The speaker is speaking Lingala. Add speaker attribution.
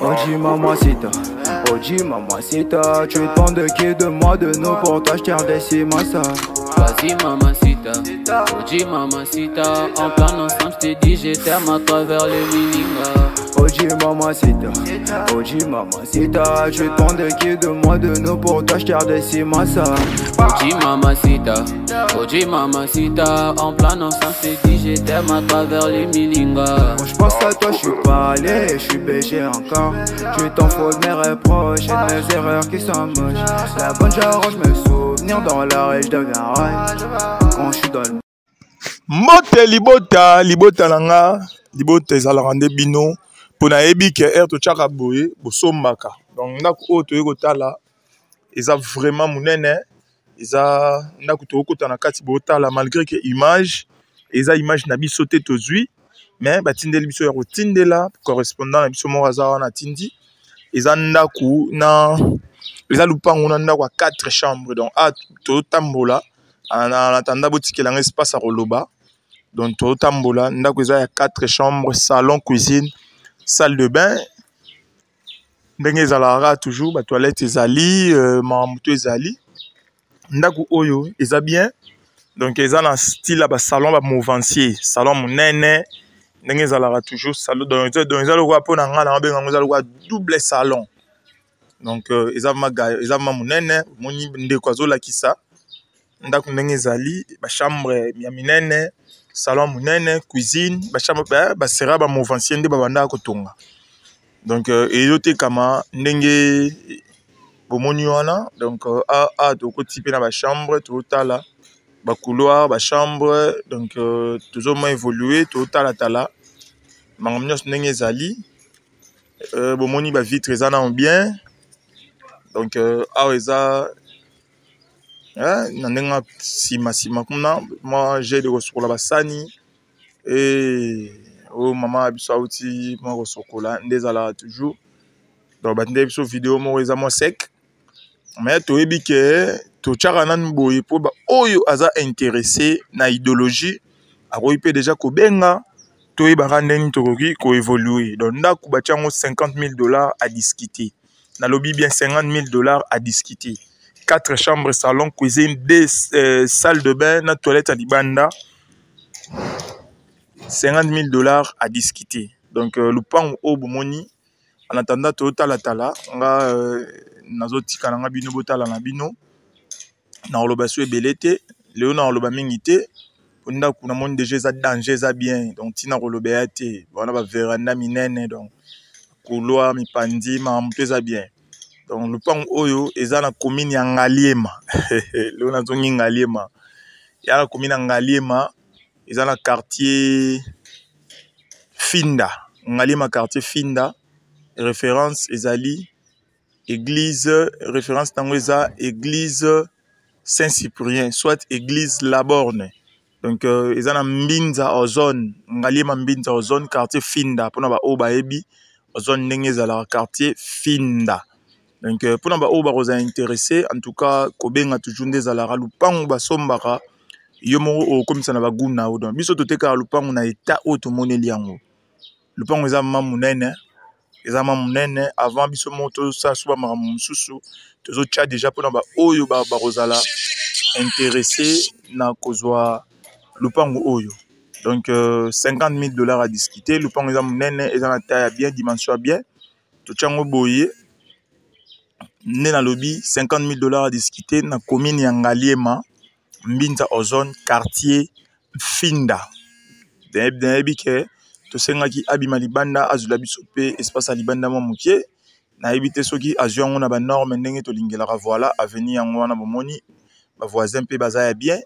Speaker 1: Oji mamacita, Oji mamacita, tu demandes de qui, de moi, de nous, pour toi j'tire des cimasa.
Speaker 2: Vas-y mamacita, Oji mamacita, en plan ensemble j't'ai dit je t'aime à travers les miningas.
Speaker 1: Oji mamacita, Oji mamacita, tu demandes de qui, de moi, de nous, pour toi j'tire des cimasa.
Speaker 2: Oji mamacita, en plan ensemble j't'ai dit je t'aime à travers les miningas.
Speaker 1: Quand j'pense à toi j'suis pas allé, j'suis BG encore. Tu t'en fous de mes reproches et de mes erreurs qui sont moches. La bonne j'arrange mes souvenirs dans la rue, j'deviens rage quand j'suis dans le...
Speaker 3: Mote libota langa, libota ezalaka nde bino pona yebi ke to tchaka boye bosombaka. Donc ndako o to yekotala eza vraiment munene, eza ndako to okota na kati botala malgré que image eza image na biso te tozwi, mais batindeli biso ya kotindela correspondant na biso moko aza wana tindi. Eza ndako na eza lupango na ndako ya 4 chambres. Donc to tambola en attendant botikela nga espace à koloba. Donc to tambola ndako eza ya 4 chambres, salon, cuisine, salle de bain. Ndenge ezalaka toujours ba toilette ezali, mamuto ezali. Ndako oyo eza bien. Donc eza na style ba salon ba mouvancier, salon munene. Ndenge ezalaka toujours salon donc eza lokwa pona nga na benga eza lokwa double salon. Donc eza ma munene, moni ndeko azolakisa. Ndako ndenge ezali ba chambre ya minene, salon munene, cuisine, ba chambre ba sera ba mouvancier nde ba banda kotonga. Donc eyote kama ndenge bomoni wana. Donc to kotipe na ba chambre to tala ba couloir ba chambre. Donc toujours moins évolué to tala tala mangamios ndenge ezali. Bomoni ba vitre eza na bien. Donc eza nandenga sima kuna moi j'ai de resokola basani et oh maman abiso auti moi resokola ndezala toujours. Donc batinde biso vidéo mo eza mo sec, mais to yebi ke to tchaka nan boye po ba oyo aza intéressé na idéologie akoyi pe déjà ko benga to yeba ndeni to ko évoluer. Donc ndako batiango $50,000 à discuter. Na lobby bien $50,000 à discuter. 4 chambres, salon, cuisine, 2 salles de bain, na toilette à libanda. $50,000 à discuter. Donc le pan au bomoni en attendant to tala nga nazotika nga bino botala na bino na olobaso ebelete leo na oloba mingite ponda kuna monde déjà za danger za bien. Donc tina kolobea te wana ba veranda minene, donc couloir mipandi ma mpeza bien. Donc le pan oyo eza na commune ya Ngaliema. Leo na zongi Ngaliema ya la commune ya Ngaliema eza na quartier Finda. Ngaliema quartier Finda. Référence ezali église, référence tango eza église Saint-Cyprien, soit église Laborne. Donc eza na Mbinza ozone, Ngaliema Mbinza ozone quartier Finda pona ba oba ebi ozone ndenge ezala quartier Finda. Donc pour ba oba roza intéressé en tout cas kobenga toujours ndezala lupango basombaka yo moko okomisa na baguna o. Donc biso toteka lupango na état auto moneli yango. Lupango eza mamunene. Eza mamunene avant biso moto sa suba maramususu tozo tcha déjà pour ba oyo ba rozala intéressé na kozwa lupango oyo. Donc $50,000 à discuter. Lupango eza munene, eza na taille bien, dimension bien. To tchango boye né na lobby $50,000 à discuter na commune ya Ngaliema Mbinza ozone quartier Finda. Debi ke to sengaki abima libanda azula biso pe espace libanda mo mukie na ebité soki azwa ngona ba norme ndenge to lingela voilà avenir yango wana bomoni ba voisin pe bazaya bien